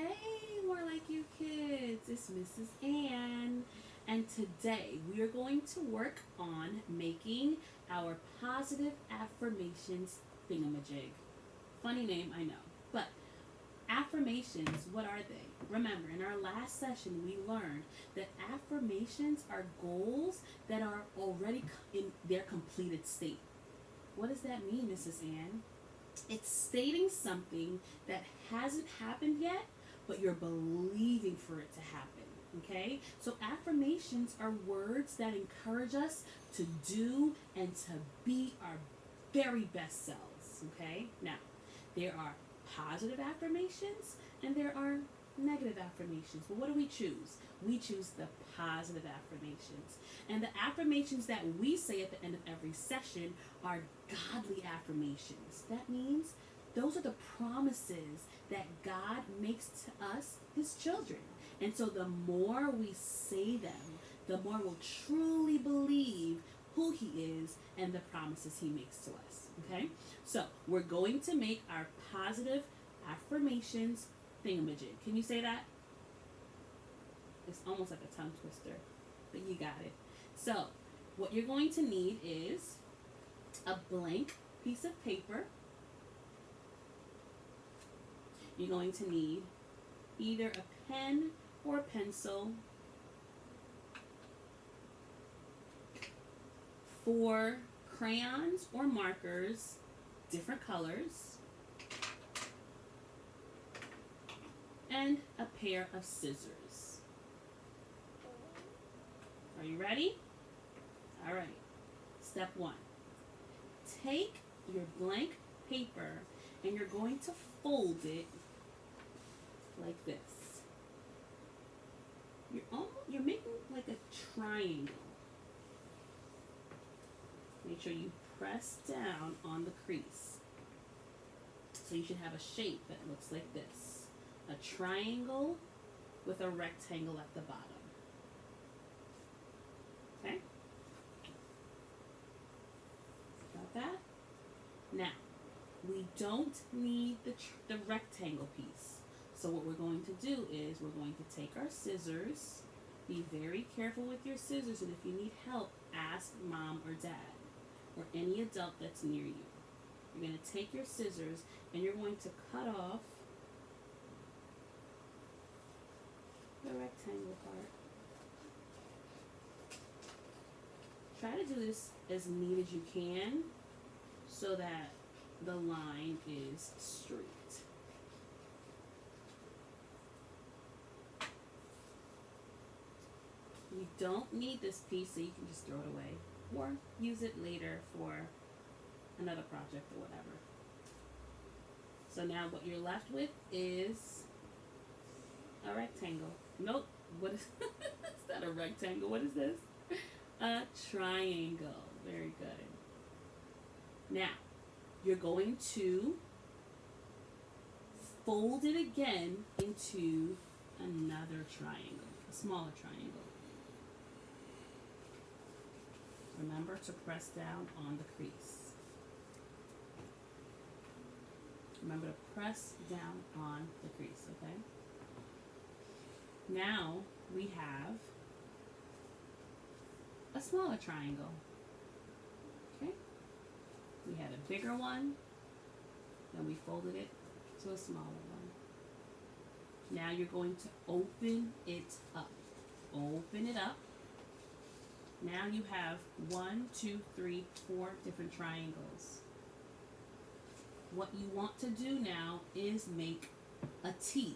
Hey, more like you kids. It's Mrs. Ann. And today we are going to work on making our positive affirmations thingamajig. Funny name, I know. But affirmations, what are they? Remember, in our last session, we learned that affirmations are goals that are already in their completed state. What does that mean, Mrs. Ann? It's stating something that hasn't happened yet, but you're believing for it to happen. Okay? So affirmations are words that encourage us to do and to be our very best selves. Okay? Now, there are positive affirmations and there are negative affirmations. But what do we choose? We choose the positive affirmations. And the affirmations that we say at the end of every session are godly affirmations. That means those are the promises that God makes to us, his children. And so the more we say them, the more we'll truly believe who he is and the promises he makes to us. Okay? So we're going to make our positive affirmations thingamajig. Can you say that? It's almost like a tongue twister, but you got it. So what you're going to need is a blank piece of paper. You're going to need either a pen or a pencil, 4 crayons or markers, different colors, and a pair of scissors. Are you ready? All right. Step 1. Take your blank paper and you're going to fold it like this. You're making like a triangle. Make sure you press down on the crease. So you should have a shape that looks like this. A triangle with a rectangle at the bottom. Okay? Got that? Now, we don't need the rectangle piece. So what we're going to do is we're going to take our scissors. Be very careful with your scissors, and if you need help, ask mom or dad or any adult that's near you. You're going to take your scissors and you're going to cut off the rectangle part. Try to do this as neat as you can so that the line is straight. You don't need this piece, so you can just throw it away or use it later for another project or whatever. So now what you're left with is a rectangle. Nope. What is it's not a rectangle. What is this? A triangle. Very good. Now, you're going to fold it again into another triangle, a smaller triangle. Remember to press down on the crease. Remember to press down on the crease, okay? Now we have a smaller triangle. Okay? We had a bigger one, then we folded it to a smaller one. Now you're going to open it up. Open it up. Now you have 1, 2, 3, 4 different triangles. What you want to do now is make a T.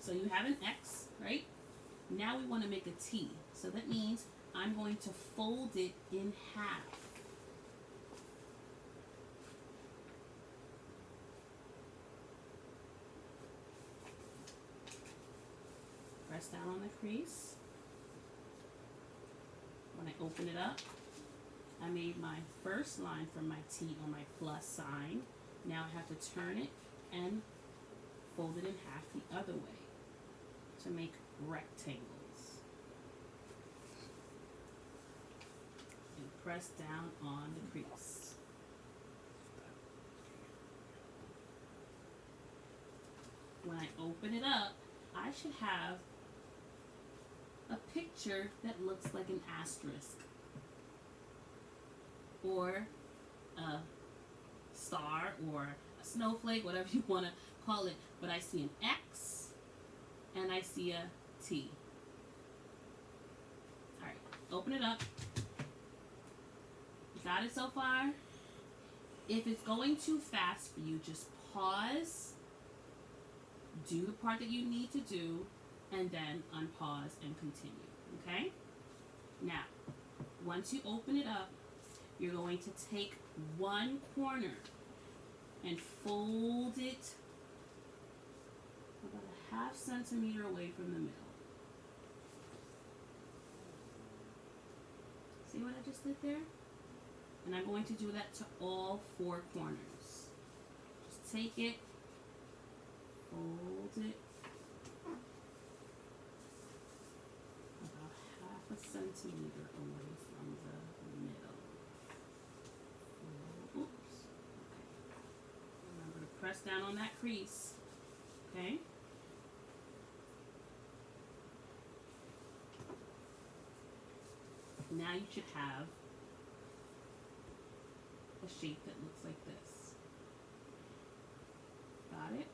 So you have an X, right? Now we want to make a T. So that means I'm going to fold it in half. Press down on the crease. When I open it up, I made my first line for my T or my plus sign. Now I have to turn it and fold it in half the other way to make rectangles. And press down on the crease. when I open it up, I should have a picture that looks like an asterisk or a star or a snowflake, whatever you want to call it. But I see an X and I see a T. All right, open it up. You got it so far? If it's going too fast for you, just pause, do the part that you need to do, and then unpause and continue, okay? Now, once you open it up, you're going to take one corner and fold it about a half centimeter away from the middle. See what I just did there? And I'm going to do that to all four corners. Just take it, fold it about half a centimeter away from the middle. Oops. Okay. Remember to press down on that crease. Okay? Now you should have a shape that looks like this. Got it?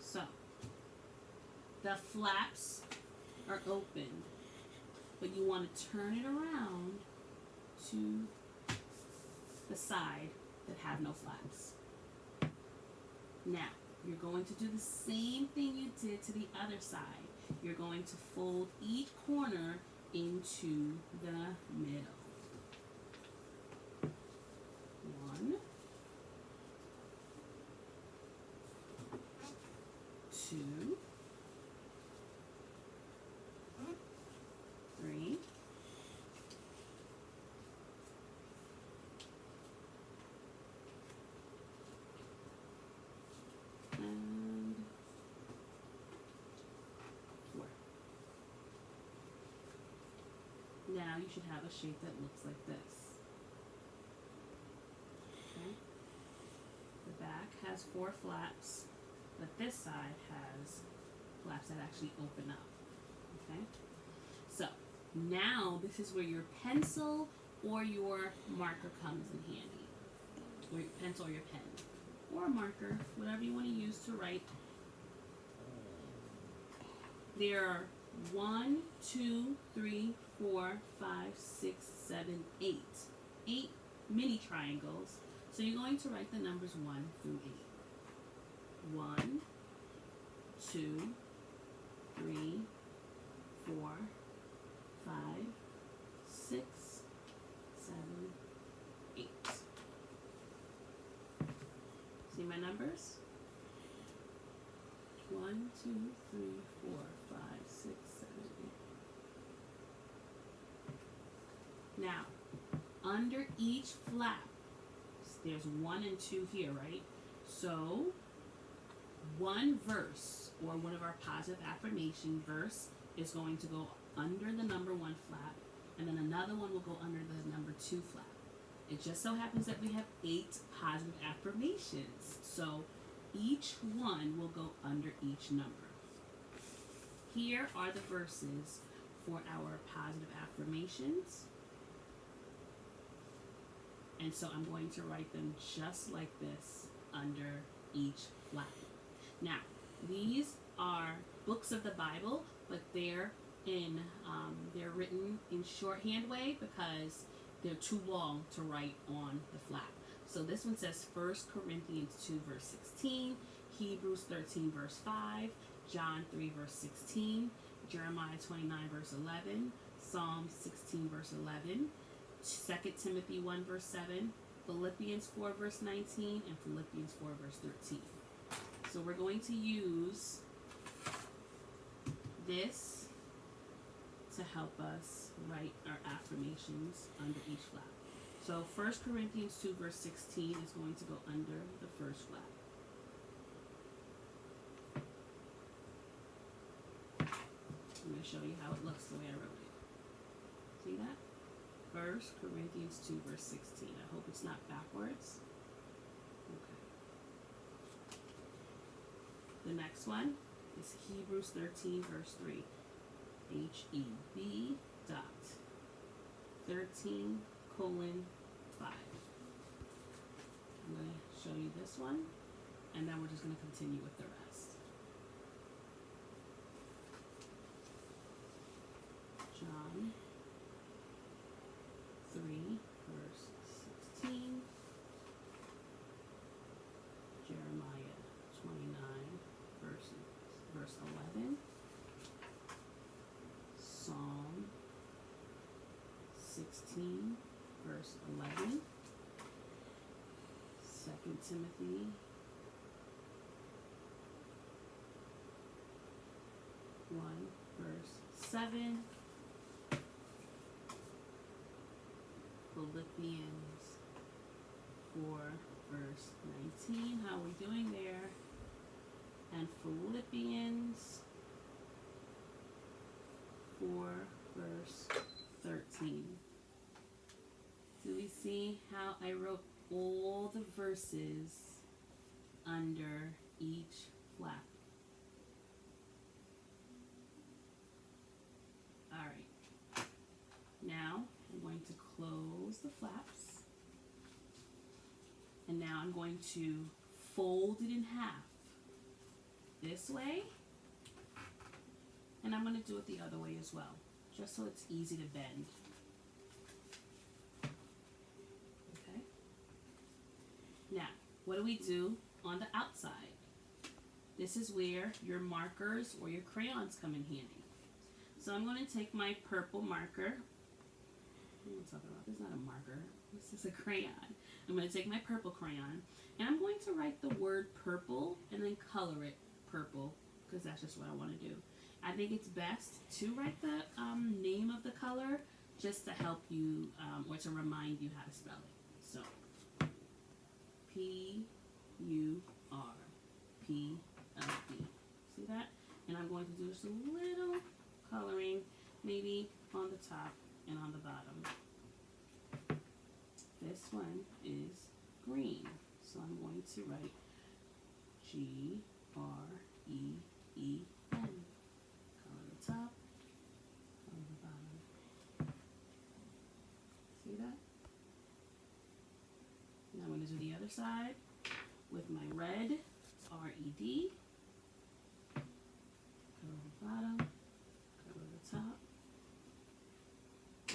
So, the flaps are open, but you want to turn it around to the side that have no flaps. Now, you're going to do the same thing you did to the other side. You're going to fold each corner into the middle. 1, 2, 3, 4. Now you should have a shape that looks like this. Okay. The back has 4 flaps, but this side has flaps that actually open up. Okay. So now this is where your pencil or your marker comes in handy. Or your pencil or your pen. Or a marker, whatever you want to use to write. There are 1, 2, 3, 4, 5, 6, 7, 8. 8 mini triangles. So you're going to write the numbers 1 through 8. 1, 2, 3, 4, 5, 6, 7, 8. See my numbers? 1, 2, 3, 4, 5, 6, 7, 8. Now, under each flap, there's 1 and 2 here, right? So, one verse, or one of our positive affirmation verse, is going to go under the number 1 flap, and then another one will go under the number 2 flap. It just so happens that we have 8 positive affirmations. So each one will go under each number. Here are the verses for our positive affirmations. And so I'm going to write them just like this under each flap. Now, these are books of the Bible, but they're written in shorthand way because they're too long to write on the flap. So this one says 1 Corinthians 2 verse 16, Hebrews 13 verse 5, John 3 verse 16, Jeremiah 29 verse 11, Psalm 16 verse 11, 2 Timothy 1 verse 7, Philippians 4 verse 19, and Philippians 4 verse 13. So we're going to use this to help us write our affirmations under each flap. So 1 Corinthians 2 verse 16 is going to go under the first flap. I'm going to show you how it looks the way I wrote it. See that? 1 Corinthians 2 verse 16. I hope it's not backwards. Okay. the next one is Hebrews 13, verse 3. HEB dot 13 colon 5. I'm going to show you this one, and then we're just going to continue with the rest. John 3, verse 16. Jeremiah 29, verse 11. Psalm 16, verse 11. 2 Timothy 1, verse 7. Philippians 4, verse 19. How are we doing there? And Philippians 4, verse 13. Do we see how I wrote all the verses under each flap? All right. Now I'm going to close the flaps. And now I'm going to fold it in half. This way. And I'm going to do it the other way as well, just so it's easy to bend. Okay. Now, what do we do on the outside? This is where your markers or your crayons come in handy. So I'm going to take my purple marker. What am I talking about? This is not a marker. This is a crayon. I'm going to take my purple crayon, and I'm going to write the word purple and then color it purple, because that's just what I want to do. I think it's best to write the name of the color just to help you or to remind you how to spell it. So, P-U-R-P-L-E. See that? And I'm going to do just a little coloring, maybe on the top and on the bottom. This one is green, so I'm going to write G-R-E-E-N. Color the top, color the bottom. See that? Now I'm going to do the other side with my red, R-E-D. Color the bottom, color the top.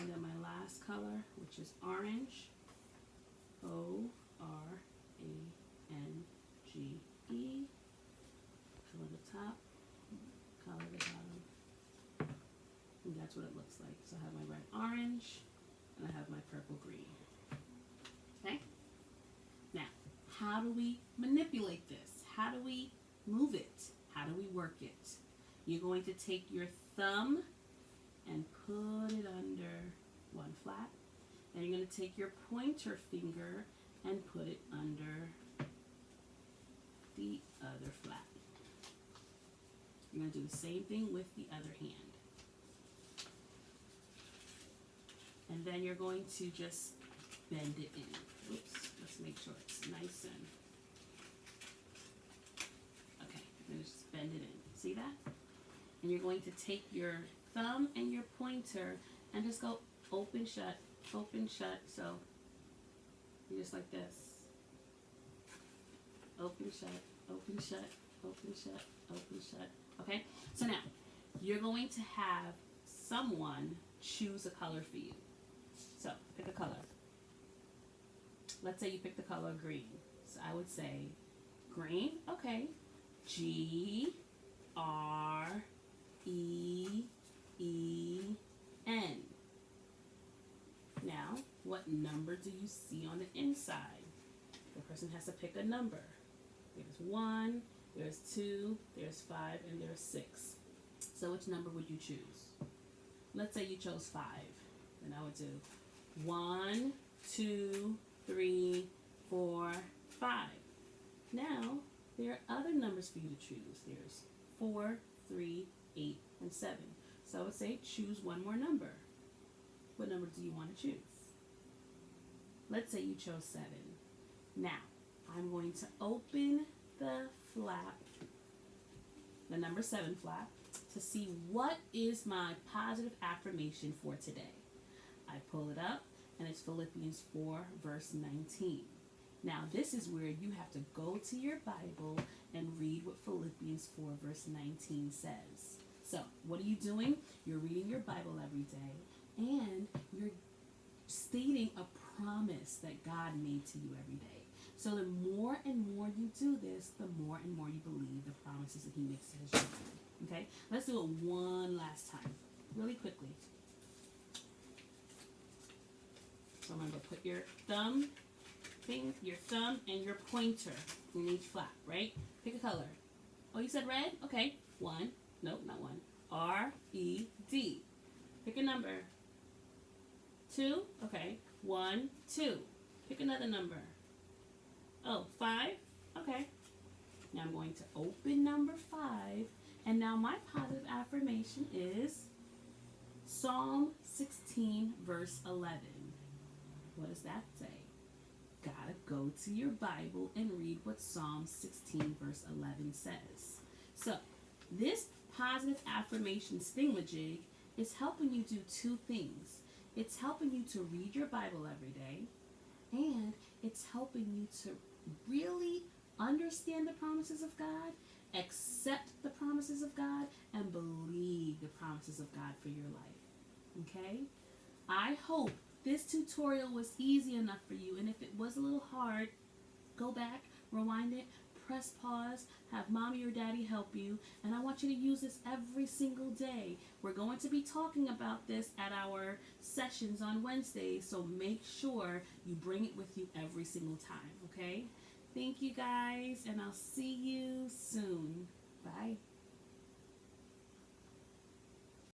And then my last color, which is orange, O-R-A-N-G-E. Color the top, color the bottom. And that's what it looks like. So I have my red orange, and I have my purple green. Okay? Now, how do we manipulate this? How do we move it? How do we work it? You're going to take your thumb and put it under one flap. Then you're going to take your pointer finger and put it under the other flap. You're going to do the same thing with the other hand. And then you're going to just bend it in. Oops, let's make sure it's nice and... Okay, then just bend it in. See that? And you're going to take your thumb and your pointer and just go open, shut, open, shut. So you're just like this. Open, shut, open, shut, open, shut, open, shut. Okay? So now, you're going to have someone choose a color for you. So, pick a color. Let's say you pick the color green. So I would say green. Okay. G-R-E-E-N. Now, what number do you see on the inside? The person has to pick a number. There's 1, there's 2, there's 5, and there's 6. So which number would you choose? Let's say you chose 5. Then I would do 1, 2, 3, 4, 5. Now, there are other numbers for you to choose. There's 4, 3, 8, and 7. So I would say choose one more number. What number do you want to choose? Let's say you chose 7. Now, I'm going to open the flap the number 7 flap, to see what is my positive affirmation for today. I pull it up, and it's Philippians 4, verse 19. Now, this is where you have to go to your Bible and read what Philippians 4, verse 19 says. So, what are you doing? You're reading your Bible every day, and you're stating a promise that God made to you every day. So the more and more you do this, the more and more you believe the promises that he makes to his children. Okay? Let's do it one last time, really quickly. So remember, put your thumb and your pointer in each flap, right? Pick a color. Oh, you said red? Okay. 1. Nope, not 1. R-E-D. Pick a number. 2. Okay. 1, 2. Pick another number. Oh, 5. Okay. Now I'm going to open number 5. And now my positive affirmation is Psalm 16, verse 11. What does that say? Gotta go to your Bible and read what Psalm 16, verse 11 says. So, this positive affirmation Thing-A-Majig is helping you do 2 things. It's helping you to read your Bible every day, and it's helping you to really understand the promises of God, accept the promises of God, and believe the promises of God for your life. Okay? I hope this tutorial was easy enough for you, and if it was a little hard, go back, rewind it, press pause, have mommy or daddy help you, and I want you to use this every single day. We're going to be talking about this at our sessions on Wednesdays, so make sure you bring it with you every single time, okay? Thank you guys, and I'll see you soon. Bye.